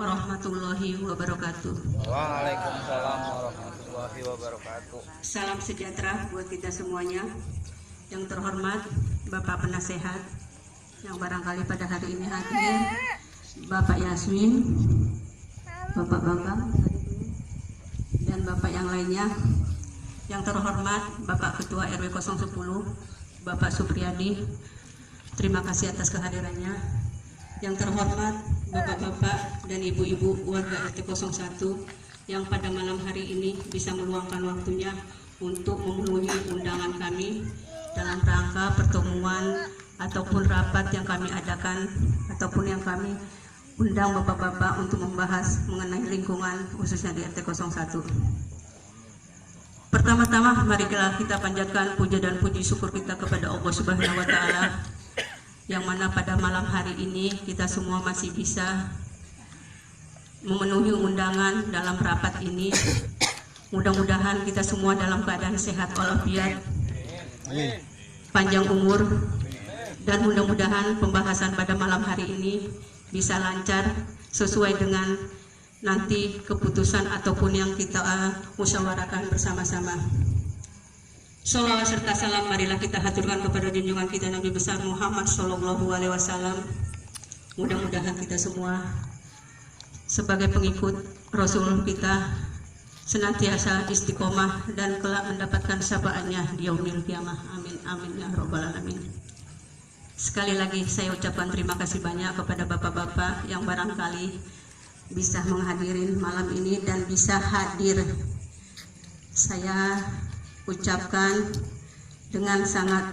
warahmatullahi wabarakatuh. Waalaikumsalam warahmatullahi wabarakatuh. Salam sejahtera buat kita semuanya. Yang terhormat Bapak Penasehat yang barangkali pada hari ini hadir, Bapak Yasmin, Bapak Bambang, dan Bapak yang lainnya. Yang terhormat Bapak Ketua RW 010, Bapak Supriyadi, terima kasih atas kehadirannya. Yang terhormat Bapak-bapak dan ibu-ibu warga RT 01 yang pada malam hari ini bisa meluangkan waktunya untuk memenuhi undangan kami dalam rangka pertemuan ataupun rapat yang kami adakan ataupun yang kami undang bapak-bapak untuk membahas mengenai lingkungan khususnya di RT 01. Pertama-tama mari kita panjatkan puja dan puji syukur kita kepada Allah Subhanahu wa taala yang mana pada malam hari ini kita semua masih bisa memenuhi undangan dalam rapat ini. Mudah-mudahan kita semua dalam keadaan sehat walafiat, panjang umur, dan mudah-mudahan pembahasan pada malam hari ini bisa lancar sesuai dengan nanti keputusan ataupun yang kita musyawarahkan bersama-sama. Sholawat serta salam marilah kita haturkan kepada junjungan kita Nabi besar Muhammad Shallallahu Alaihi Wasallam. Mudah-mudahan kita semua sebagai pengikut Rasul kita senantiasa istiqomah dan kelak mendapatkan syafaatnya di yaumil qiyamah. Amin amin ya robbal alamin. Sekali lagi saya ucapkan terima kasih banyak kepada bapak-bapak yang barangkali bisa menghadiri malam ini dan bisa hadir. Saya ucapkan dengan sangat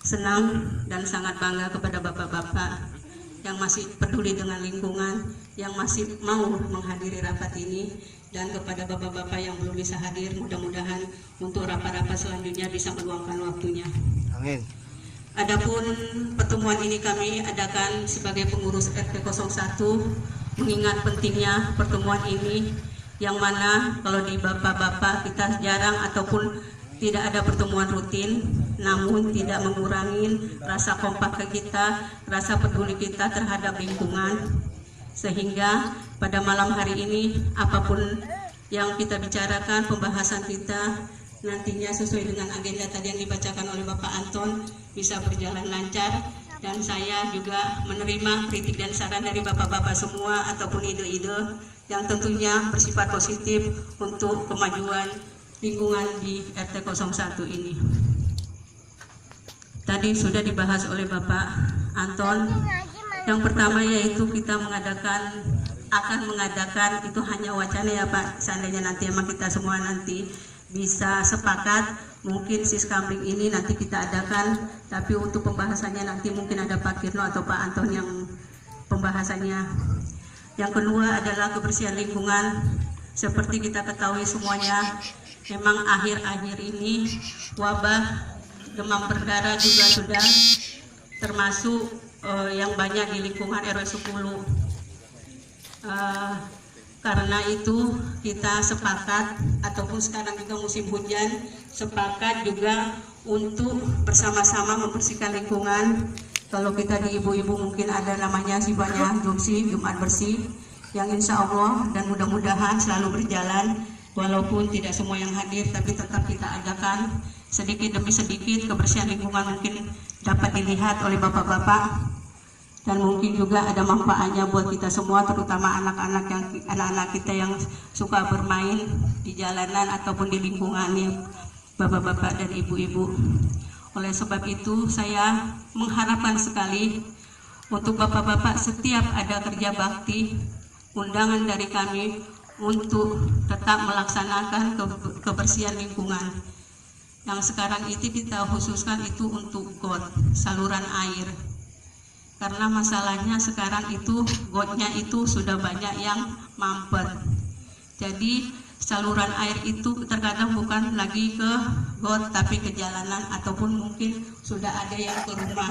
senang dan sangat bangga kepada bapak-bapak yang masih peduli dengan lingkungan, yang masih mau menghadiri rapat ini, dan kepada bapak-bapak yang belum bisa hadir, mudah-mudahan untuk rapat-rapat selanjutnya bisa meluangkan waktunya. Amin. Adapun pertemuan ini kami adakan sebagai pengurus RT 01 mengingat pentingnya pertemuan ini, yang mana kalau di bapak-bapak kita jarang ataupun tidak ada pertemuan rutin, namun tidak mengurangi rasa kompak kita, rasa peduli kita terhadap lingkungan, sehingga pada malam hari ini apapun yang kita bicarakan, pembahasan kita nantinya sesuai dengan agenda tadi yang dibacakan oleh Bapak Anton bisa berjalan lancar. Dan saya juga menerima kritik dan saran dari bapak-bapak semua ataupun ide-ide yang tentunya bersifat positif untuk kemajuan lingkungan di RT 01 ini. Tadi sudah dibahas oleh Bapak Anton. Yang pertama yaitu kita akan mengadakan itu hanya wacana ya Pak. Seandainya nanti emang kita semua nanti bisa sepakat, mungkin siskambling ini nanti kita adakan, tapi untuk pembahasannya nanti mungkin ada Pak Kirno atau Pak Anton yang pembahasannya. Yang kedua adalah kebersihan lingkungan. Seperti kita ketahui semuanya, memang akhir-akhir ini wabah demam berdarah juga sudah termasuk yang banyak di lingkungan RW 10. Karena itu kita sepakat, ataupun sekarang juga musim hujan, sepakat juga untuk bersama-sama membersihkan lingkungan. Kalau kita di ibu-ibu mungkin ada namanya sifatnya Jumat bersih, yang insya Allah dan mudah-mudahan selalu berjalan, walaupun tidak semua yang hadir, tapi tetap kita adakan sedikit demi sedikit. Kebersihan lingkungan mungkin dapat dilihat oleh bapak-bapak, dan mungkin juga ada manfaatnya buat kita semua, terutama anak-anak kita yang suka bermain di jalanan ataupun di lingkungannya, bapak-bapak dan ibu-ibu. Oleh sebab itu saya mengharapkan sekali untuk bapak-bapak setiap ada kerja bakti, undangan dari kami untuk tetap melaksanakan kebersihan lingkungan. Yang sekarang itu kita khususkan itu untuk got, saluran air. Karena masalahnya sekarang itu gotnya itu sudah banyak yang mampet. Jadi saluran air itu terkadang bukan lagi ke got tapi ke jalanan, ataupun mungkin sudah ada yang ke rumah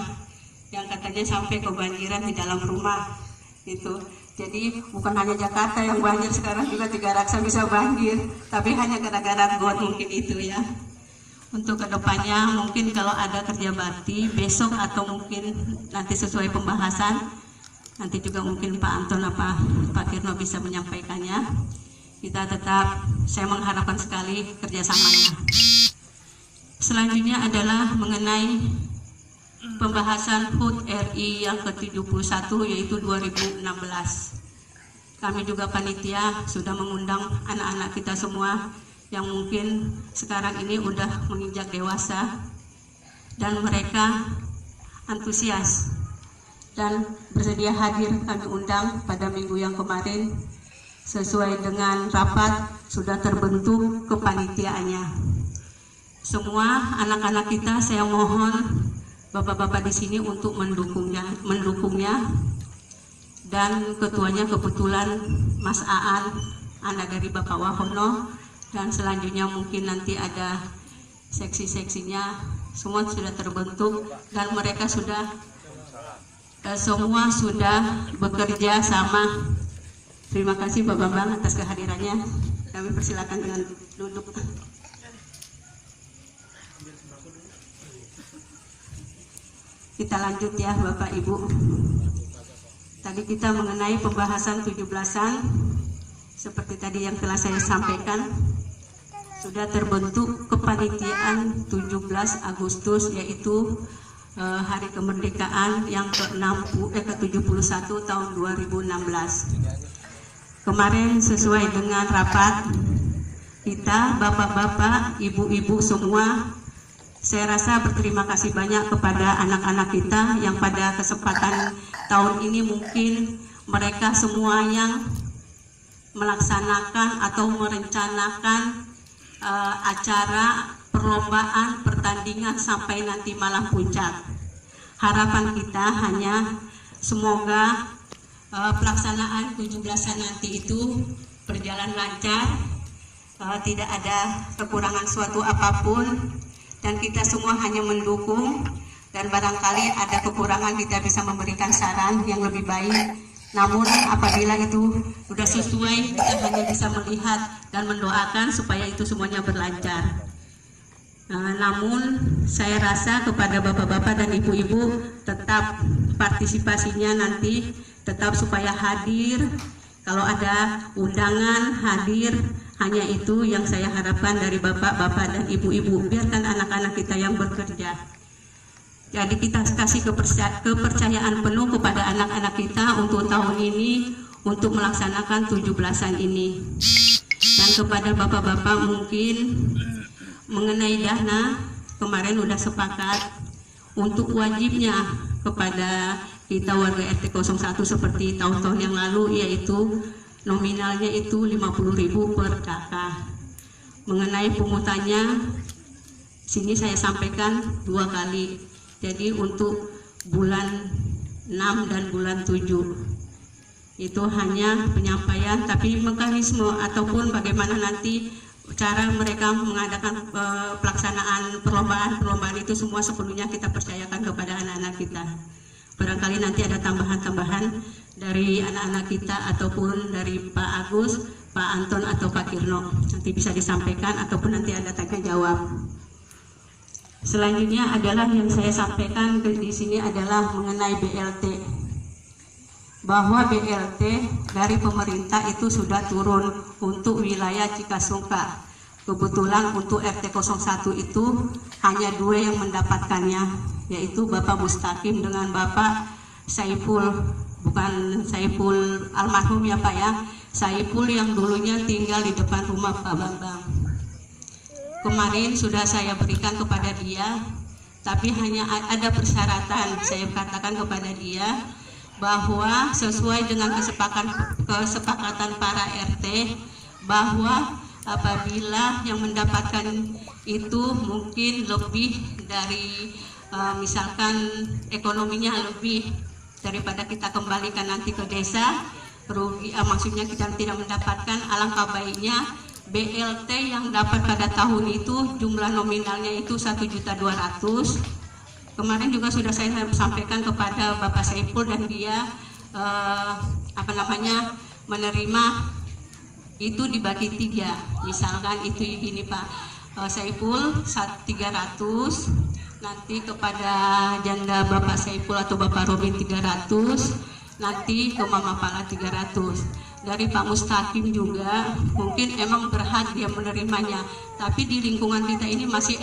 yang katanya sampai kebanjiran di dalam rumah gitu. Jadi bukan hanya Jakarta yang banjir, sekarang juga Tiga Raksa bisa banjir, tapi hanya gara-gara got mungkin itu ya. Untuk kedepannya mungkin kalau ada kerja bakti besok atau mungkin nanti sesuai pembahasan, nanti juga mungkin Pak Anton apa Pak Irno bisa menyampaikannya. Kita tetap, saya mengharapkan sekali kerjasamanya. Selanjutnya adalah mengenai pembahasan HUT RI yang ke-71 yaitu 2016. Kami juga panitia sudah mengundang anak-anak kita semua yang mungkin sekarang ini udah menginjak dewasa dan mereka antusias dan bersedia hadir. Kami undang pada minggu yang kemarin sesuai dengan rapat sudah terbentuk kepanitiaannya. Semua anak-anak kita saya mohon bapak-bapak di sini untuk mendukungnya dan ketuanya kebetulan Mas Aan, anak dari Bapak Wahono, dan selanjutnya mungkin nanti ada seksi-seksinya semua sudah terbentuk dan mereka sudah semua sudah bekerja sama. Terima kasih Bapak Bang atas kehadirannya. Kami persilakan dengan duduk. Kita lanjut ya Bapak Ibu. Tadi kita mengenai pembahasan 17-an. Seperti tadi yang telah saya sampaikan, sudah terbentuk kepanitiaan 17 Agustus yaitu Hari Kemerdekaan yang ke-71 tahun 2016. Kemarin sesuai dengan rapat kita, bapak-bapak, ibu-ibu semua, saya rasa berterima kasih banyak kepada anak-anak kita yang pada kesempatan tahun ini mungkin mereka semua yang melaksanakan atau merencanakan acara perlombaan pertandingan sampai nanti malam puncak. Harapan kita hanya semoga pelaksanaan 17-an nanti itu berjalan lancar, tidak ada kekurangan suatu apapun, dan kita semua hanya mendukung, dan barangkali ada kekurangan kita bisa memberikan saran yang lebih baik. Namun apabila itu sudah sesuai, kita hanya bisa melihat dan mendoakan supaya itu semuanya berlancar. Namun saya rasa kepada bapak-bapak dan ibu-ibu tetap partisipasinya nanti tetap supaya hadir. Kalau ada undangan hadir, hanya itu yang saya harapkan dari bapak-bapak dan ibu-ibu. Biarkan anak-anak kita yang bekerja. Jadi kita kasih kepercayaan penuh kepada anak-anak kita untuk tahun ini, untuk melaksanakan 17-an ini. Dan kepada bapak-bapak mungkin mengenai dana, kemarin sudah sepakat untuk wajibnya kepada kita warga RT 01 seperti tahun-tahun yang lalu, yaitu nominalnya itu 50.000 per kakak. Mengenai pungutannya, sini saya sampaikan 2 kali. Jadi untuk bulan 6 dan bulan 7 itu hanya penyampaian, tapi mekanisme ataupun bagaimana nanti cara mereka mengadakan pelaksanaan perlombaan itu semua sepenuhnya kita percayakan kepada anak-anak kita. Barangkali nanti ada tambahan-tambahan dari anak-anak kita ataupun dari Pak Agus, Pak Anton atau Pak Kirno, nanti bisa disampaikan ataupun nanti ada tanya jawab. Selanjutnya adalah yang saya sampaikan di sini adalah mengenai BLT. Bahwa BLT dari pemerintah itu sudah turun untuk wilayah Cikasungka. Kebetulan untuk RT 01 itu hanya 2 yang mendapatkannya, yaitu Bapak Mustaqim dengan Bapak Saiful, bukan Saiful almarhum ya Pak ya, Saiful yang dulunya tinggal di depan rumah Pak Bambang. Kemarin sudah saya berikan kepada dia, tapi hanya ada persyaratan. Saya katakan kepada dia bahwa sesuai dengan kesepakatan para RT, bahwa apabila yang mendapatkan itu mungkin lebih dari misalkan ekonominya lebih daripada kita kembalikan nanti ke desa, rugi, maksudnya kita tidak mendapatkan, alangkah baiknya BLT yang dapat pada tahun itu jumlah nominalnya itu 1.200.000. Kemarin juga sudah saya sampaikan kepada Bapak Saiful dan dia menerima itu dibagi 3. Misalkan itu gini Pak Saiful 300, nanti kepada janda Bapak Saiful atau Bapak Robin 300, nanti ke Mama Pala 300. dari Pak Mustaqim juga mungkin emang berhak dia menerimanya, tapi di lingkungan kita ini masih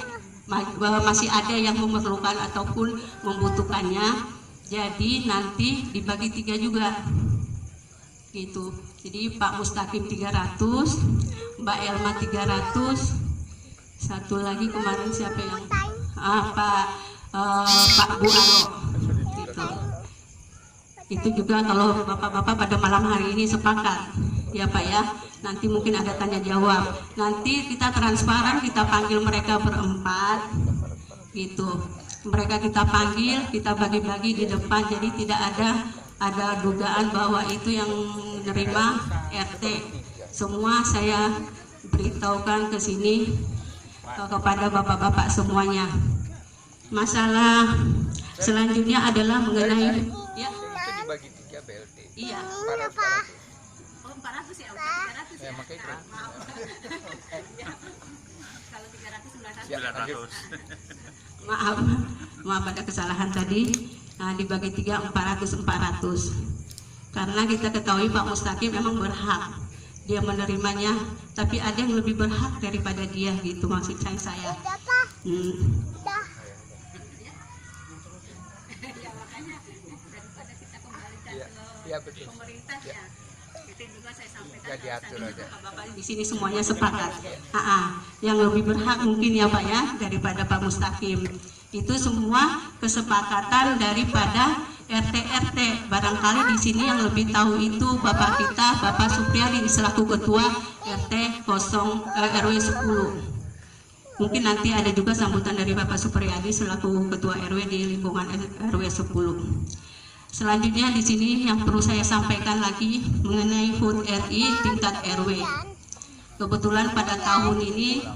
ada yang memerlukan ataupun membutuhkannya. Jadi nanti dibagi 3 juga gitu. Jadi Pak Mustaqim 300, Mbak Elma 300, satu lagi kemarin siapa yang Pak Bu Aro gitu. Itu juga kalau bapak-bapak pada malam hari ini sepakat ya Pak ya, nanti mungkin ada tanya jawab, nanti kita transparan, kita panggil mereka berempat gitu, mereka kita panggil, kita bagi-bagi di depan, jadi tidak ada dugaan bahwa itu yang menerima RT. Semua saya beritahukan ke sini kepada bapak-bapak semuanya. Masalah selanjutnya adalah mengenai ya, Itu dibagi 3 BLT. iya. 400 ya, 300 ya. Makanya Kalau 300 maaf ada kesalahan tadi. Nah, dibagi 3 400. Karena kita ketahui Pak Mustaqim memang berhak dia menerimanya, tapi ada yang lebih berhak daripada dia gitu maksud saya. Iya betul. Pemerintah ya. Itu juga saya sampaikan. Ya diatur aja. Bapak di sini semuanya sepakat. Yang lebih berhak mungkin ya Pak ya daripada Pak Mustaqim. Itu semua kesepakatan daripada RT. Barangkali di sini yang lebih tahu itu Bapak kita, Bapak Supriyadi selaku Ketua RT RW 10. Mungkin nanti ada juga sambutan dari Bapak Supriyadi selaku Ketua RW di lingkungan RW 10. Selanjutnya di sini yang perlu saya sampaikan lagi mengenai HUT RI tingkat RW. Kebetulan pada tahun ini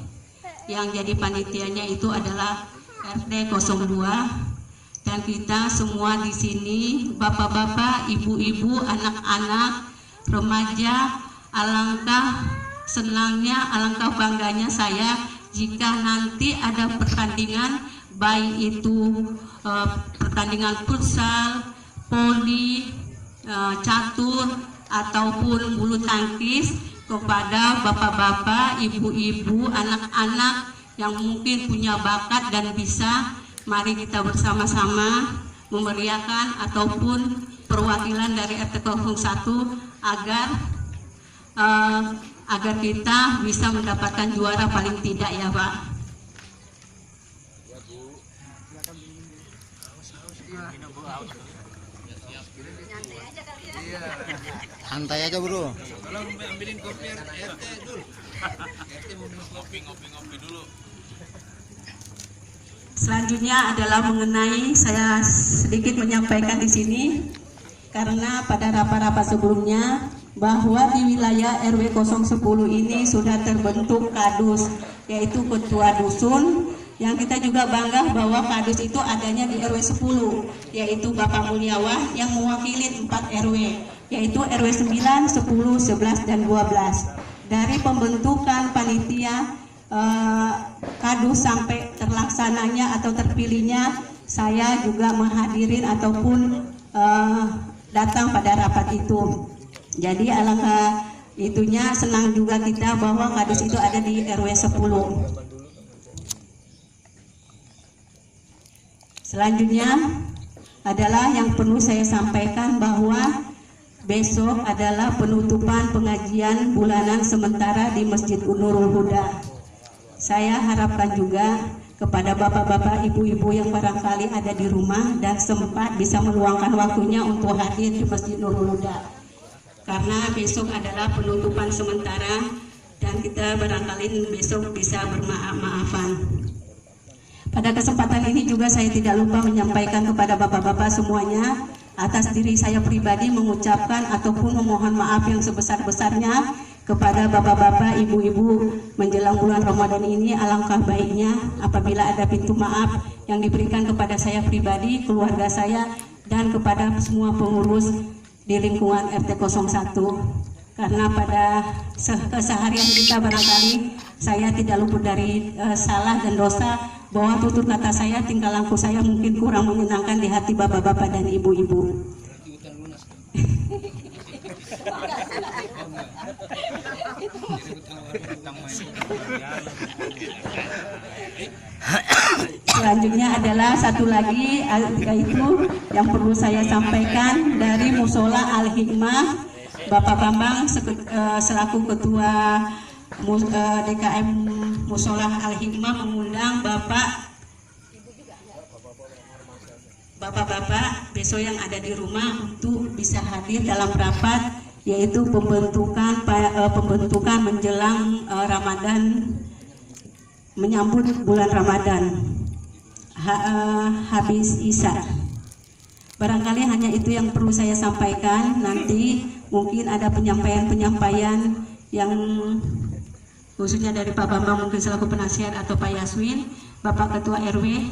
yang jadi panitianya itu adalah RT 02 dan kita semua di sini bapak-bapak, ibu-ibu, anak-anak, remaja, alangkah senangnya, alangkah bangganya saya jika nanti ada pertandingan baik itu pertandingan futsal, voli, catur ataupun bulu tangkis kepada bapak-bapak, ibu-ibu, anak-anak yang mungkin punya bakat dan bisa, mari kita bersama-sama memeriahkan ataupun perwakilan dari RT 01 agar kita bisa mendapatkan juara paling tidak ya Pak. Santai aja bro. Tolong ambilin kopi RT dulu. RT mau minum kopi, ngopi dulu. Selanjutnya adalah mengenai saya sedikit menyampaikan di sini karena pada rapat-rapat sebelumnya bahwa di wilayah RW 010 ini sudah terbentuk kadus, yaitu ketua dusun, yang kita juga bangga bahwa kadus itu adanya di RW 10, yaitu Bapak Mulyawan yang mewakili 4 RW, yaitu RW 9, 10, 11, dan 12. Dari pembentukan panitia kadus sampai terlaksananya atau terpilihnya, saya juga menghadirin ataupun datang pada rapat itu. Jadi alangkah itunya senang juga kita bahwa kadus itu ada di RW 10. Selanjutnya adalah yang perlu saya sampaikan bahwa besok adalah penutupan pengajian bulanan sementara di Masjid Nurul Huda. Saya harapkan juga kepada bapak-bapak, ibu-ibu yang barangkali ada di rumah dan sempat bisa meluangkan waktunya untuk hadir di Masjid Nurul Huda. Karena besok adalah penutupan sementara dan kita barangkali besok bisa bermaaf-maafan. Pada kesempatan ini juga saya tidak lupa menyampaikan kepada bapak-bapak semuanya, atas diri saya pribadi mengucapkan ataupun memohon maaf yang sebesar-besarnya kepada bapak-bapak, ibu-ibu menjelang bulan Ramadan ini. Alangkah baiknya apabila ada pintu maaf yang diberikan kepada saya pribadi, keluarga saya, dan kepada semua pengurus di lingkungan RT 01. Karena pada keseharian kita barangkali saya tidak luput dari salah dan dosa, bahwa tutur kata saya, tingkah laku saya mungkin kurang menyenangkan di hati bapak-bapak dan ibu-ibu. Selanjutnya adalah satu lagi yaitu yang perlu saya sampaikan dari Musola Al-Hikmah, Bapak Bambang selaku Ketua DKM Musola Al-Hikmah mengundang Bapak-bapak besok yang ada di rumah untuk bisa hadir dalam rapat, yaitu pembentukan menjelang Ramadan, menyambut bulan Ramadan, habis Isya. Barangkali hanya itu yang perlu saya sampaikan. Nanti mungkin ada penyampaian yang khususnya dari Pak Bambang mungkin selaku penasihat, atau Pak Yasmin, Bapak Ketua RW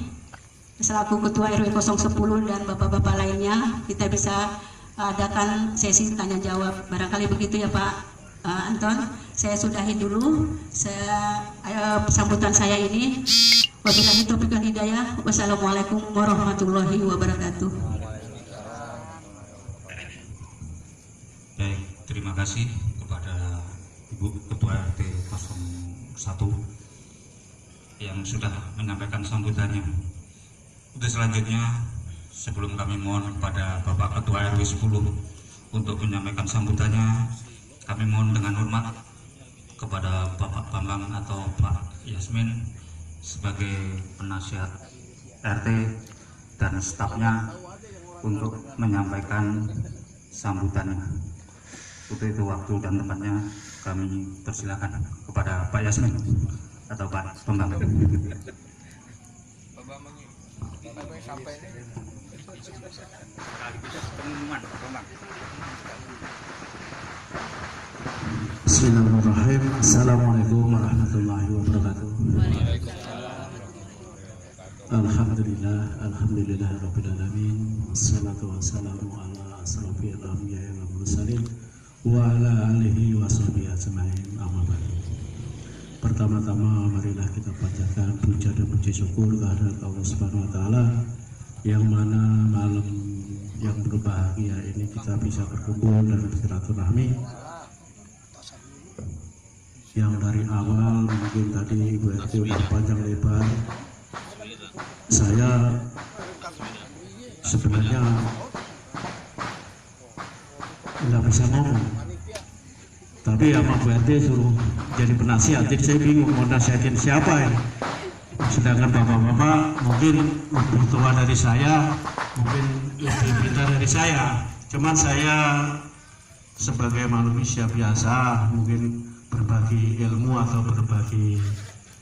selaku Ketua RW 010 dan bapak-bapak lainnya, kita bisa adakan sesi tanya jawab. Barangkali begitu ya Pak Anton. Saya sudahi dulu sambutan saya ini. Wabillahi taufiq wal hidayah. Wassalamualaikum warahmatullahi wabarakatuh. Baik, terima kasih kepada Ibu Ketua RT 01 yang sudah menyampaikan sambutannya. Untuk selanjutnya, sebelum kami mohon kepada Bapak Ketua RW 10 untuk menyampaikan sambutannya, kami mohon dengan hormat kepada Bapak Bambang atau Pak Yasmin sebagai penasihat RT dan stafnya untuk menyampaikan sambutannya. Untuk itu waktu dan tempatnya kami persilakan kepada Pak Yasmin atau Pak Bambang. Bismillahirrahmanirrahim. Assalamualaikum warahmatullahi wabarakatuh. Alhamdulillah rabbil alamin. Wassalatu wassalamu ala asrofil anbiya'i wal mursalin wa ala alihi wa sahbihi ajmain. Amma ba'du. Pertama-tama marilah kita panjatkan puja dan puji syukur kehadirat Allah Subhanahu wa taala, yang mana malam yang berbahagia ini kita bisa berkumpul dan bersilaturahmi. Yang dari awal mungkin tadi Ibu RT udah panjang lebar, saya sebenarnya nggak bisa ngomong, tapi ya Pak Bu RT suruh jadi penasihat, jadi saya bingung mau nasihatin siapa ya. Sedangkan bapak-bapak mungkin lebih tua dari saya, mungkin lebih pintar dari saya. Cuman saya sebagai manusia biasa mungkin berbagi ilmu atau berbagi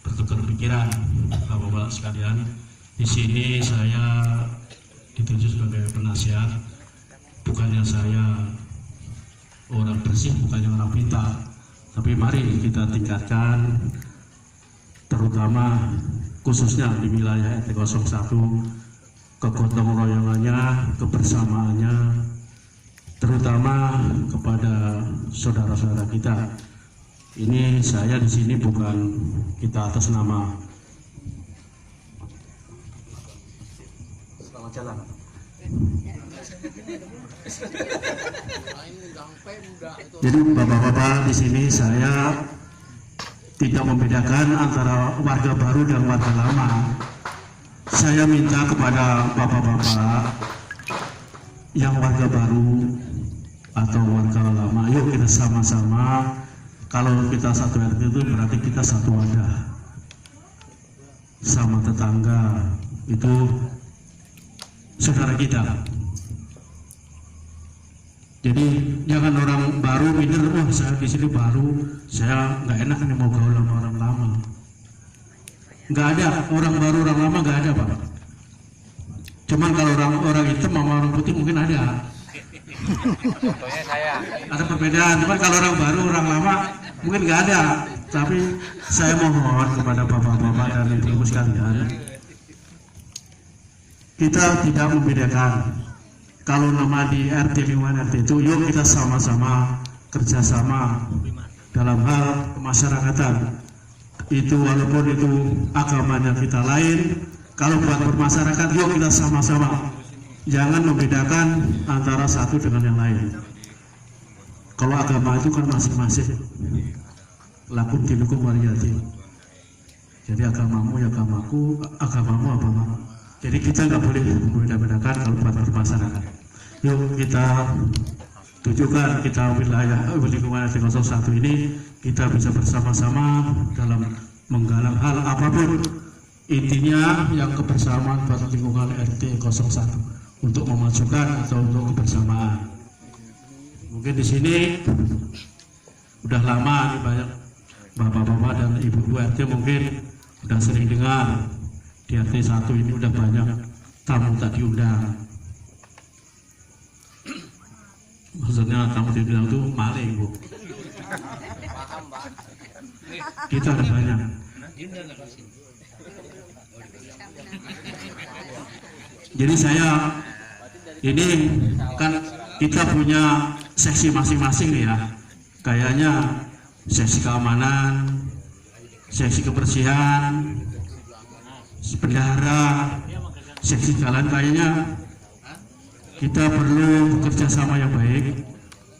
bertukar pikiran. Bapak-bapak sekalian, di sini saya ditunjuk sebagai penasihat. Bukannya saya orang bersih, bukannya orang pintar, tapi mari kita tingkatkan, terutama khususnya di wilayah RT 01, kegotong royongannya, kebersamaannya, terutama kepada saudara-saudara kita. Ini saya di sini bukan kita atas nama. Selamat jalan. Jadi bapak-bapak, di sini saya tidak membedakan antara warga baru dan warga lama. Saya minta kepada bapak-bapak yang warga baru atau warga lama, yuk kita sama-sama. Kalau kita satu RT itu berarti kita satu wadah, sama tetangga itu saudara kita. Jadi jangan orang baru minder, wah saya di sini baru, saya nggak enak nih mau gaul sama orang lama. Nggak ada orang baru orang lama, nggak ada Pak. Cuman kalau orang hitam sama orang putih mungkin ada. Contohnya saya. Ada perbedaan. Cuman kalau orang baru orang lama mungkin nggak ada. Tapi saya mohon kepada bapak-bapak dan ibu-ibu sekalian, kita tidak membedakan. Kalau nama di RT lingkungan RT itu, yuk kita sama-sama kerjasama dalam hal kemasyarakatan. Itu walaupun itu agamanya kita lain, kalau buat bermasyarakat, yuk kita sama-sama. Jangan membedakan antara satu dengan yang lain. Kalau agama itu kan masing-masing. Lakum dinukum waliyadin. Jadi agamamu ya agamaku, agamamu agamamu. Jadi kita nggak boleh membeda-bedakan kalau buat bermasyarakat. Yuk kita tujukan kita wilayah lingkungan RT 01 ini kita bisa bersama-sama dalam menggalang hal apapun. Intinya yang kebersamaan buat lingkungan RT 01 untuk memajukan atau untuk kebersamaan. Mungkin di sini udah lama nih banyak bapak-bapak dan ibu-ibu RT mungkin udah sering dengar di RT 1 ini udah banyak tamu tak diundang. Maksudnya tamu diundang itu maling, Bu. Kita ada banyak. Jadi saya ini kan kita punya seksi masing-masing nih ya. Kayaknya seksi keamanan, seksi kebersihan, bendahara, seksi jalan. Kayaknya kita perlu bekerja sama yang baik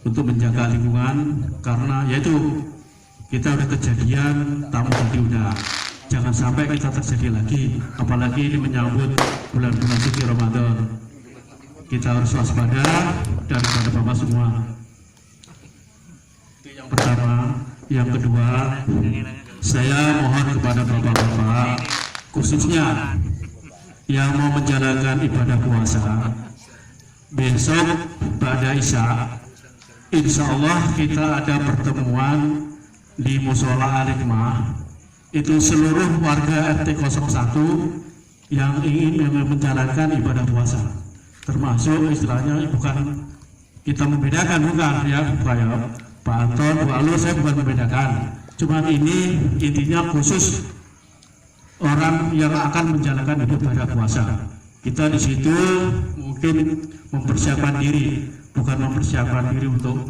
untuk menjaga lingkungan karena yaitu kita udah kejadian tamu tadi udah. Jangan sampai kita terjadi lagi, apalagi ini menyambut bulan-bulan suci Ramadan. Kita harus waspada dan kepada Bapak semua. Itu yang pertama. Yang kedua, saya mohon kepada Bapak-bapak, khususnya yang mau menjalankan ibadah puasa, besok pada Isya, insya Allah kita ada pertemuan di Musola Al-Hikmah. Itu seluruh warga RT 01 yang ingin menjalankan ibadah puasa, termasuk istilahnya bukan kita membedakan, bukan ya Pak Anton, Bu Alur, saya bukan membedakan, cuma ini intinya khusus orang yang akan menjalankan ibadah puasa. Kita di situ mungkin mempersiapkan diri, bukan mempersiapkan diri untuk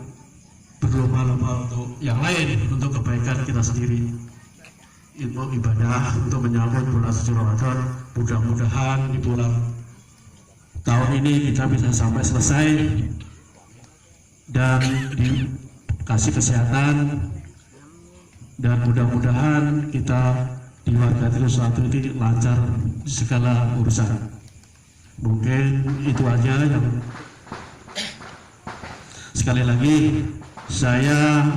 berlomba-lomba untuk yang lain, untuk kebaikan kita sendiri. Ilmu ibadah untuk menyambut bulan suci Ramadan. Mudah-mudahan di bulan tahun ini kita bisa sampai selesai dan dikasih kesehatan, dan mudah-mudahan kita di warga RT 01 ini lancar segala urusan. Mungkin itu aja yang sekali lagi saya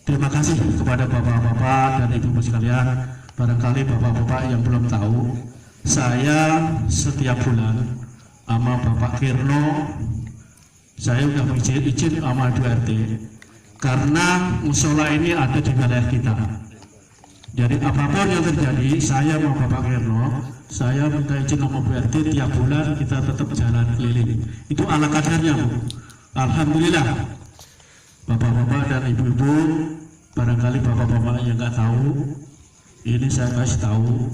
terima kasih kepada bapak-bapak dan ibu-ibu sekalian. Barangkali bapak-bapak yang belum tahu, saya setiap bulan sama Bapak Kirno, saya udah izin sama 2 RT karena musola ini ada di wilayah kita. Jadi apapun yang terjadi, saya mau Bapak Kirno, saya minta izin sama 2 RT tiap bulan kita tetap jalan keliling. Itu ala kadarnya, Bu. Alhamdulillah. Bapak-bapak dan ibu-ibu, barangkali bapak-bapak yang nggak tahu, ini saya kasih tahu.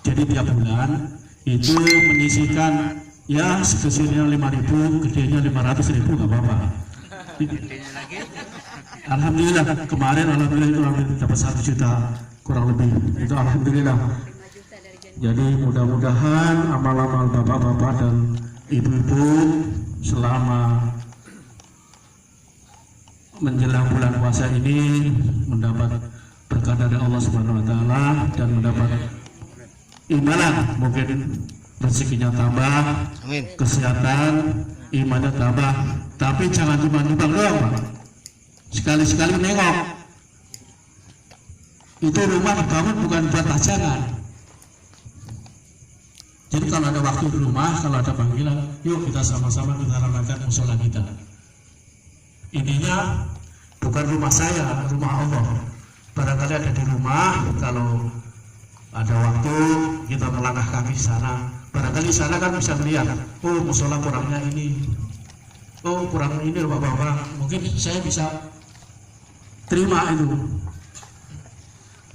Jadi tiap bulan itu menyisihkan ya sekecilnya 5.000, gedenya 500.000, nggak apa-apa. Alhamdulillah kemarin itu dapat 1 juta kurang lebih, itu alhamdulillah. Jadi mudah-mudahan amal-amal bapak-bapak dan ibu-ibu selama menjelang bulan puasa ini mendapat berkah dari Allah Subhanahu wa taala dan mendapat imbalan, mungkin rezekinya tambah, kesehatan, imannya tambah. Tapi jangan cuma nyumbang doang, Pak. Sekali-sekali nengok. Itu rumah dibangun bukan buat pajangan. Jadi kalau ada waktu di rumah, kalau ada panggilan, yuk kita sama-sama kita ramaikan musola kita. Intinya bukan rumah saya, rumah Allah. Barangkali ada di rumah, kalau ada waktu kita melangkah kaki di sana. Barangkali di sana kan bisa melihat, oh musola kurangnya ini, oh kurang ini loh Bapak. Mungkin saya bisa terima itu.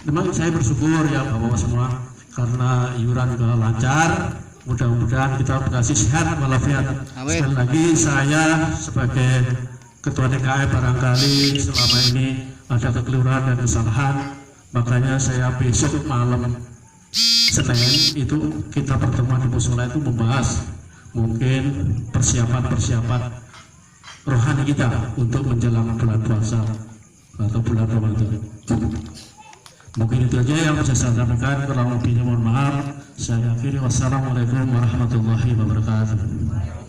Memang saya bersyukur ya Bapak semua, karena iuran juga lancar. Mudah-mudahan kita berkasih sehat walafiat. Sekali lagi saya sebagai Ketua DKI barangkali selama ini ada kekeliruan dan kesalahan, makanya saya besok malam Senin itu kita pertemuan di musola itu membahas mungkin persiapan rohani kita untuk menjelang bulan puasa atau bulan Ramadan. Mungkin itu aja yang bisa saya sampaikan. Kurang lebihnya mohon maaf. Saya akhiri. Wassalamualaikum warahmatullahi wabarakatuh.